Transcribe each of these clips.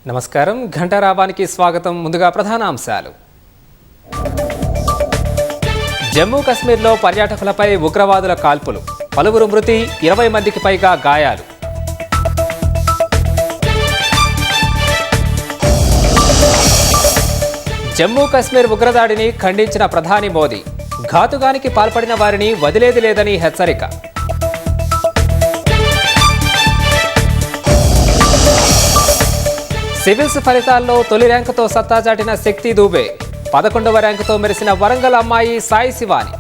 నమస్కారం ఘంటారావానికి స్వాగతం. ముందుగా ప్రధానాంశాలు. జమ్మూ కశ్మీర్లో పర్యాటకులపై ఉగ్రవాదుల కాల్పులు, పలువురు మృతి, 20 మందికి పైగా గాయాలు. జమ్మూ కశ్మీర్ ఉగ్రదాడిని ఖండించిన ప్రధాని మోదీ, ఘాతుకానికి పాల్పడిన వారిని వదిలేది లేదని హెచ్చరిక. సివిల్స్ ఫలితాల్లో తొలి ర్యాంకుతో సత్తాచాటిన శక్తి దూబే, 11వ ర్యాంకుతో మెరిసిన వరంగల్ అమ్మాయి సాయి శివాని.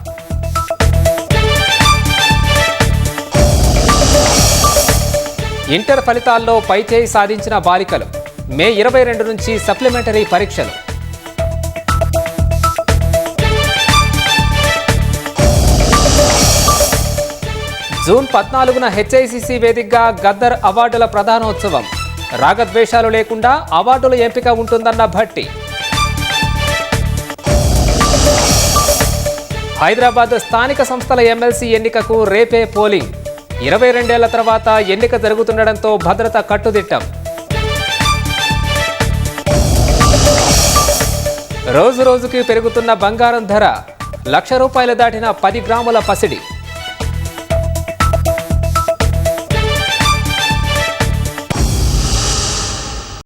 ఇంటర్ ఫలితాల్లో పైచేయి సాధించిన బాలికలు, మే 22 నుంచి సప్లిమెంటరీ పరీక్షలు. జూన్ 14న హెచ్ఐసిసి వేదికగా గద్దర్ అవార్డుల ప్రధానోత్సవం, రాగద్వేషాలు లేకుండా అవార్డుల ఎంపిక ఉంటుందన్న భట్టి. హైదరాబాద్ స్థానిక సంస్థల ఎమ్మెల్సీ ఎన్నికకు రేపే పోలింగ్, 22 ఏళ్ల తర్వాత ఎన్నిక జరుగుతుండటంతో భద్రత కట్టుదిట్టం. రోజు రోజుకి పెరుగుతున్న బంగారం ధర, ₹1,00,000 దాటిన 10 గ్రాముల పసిడి.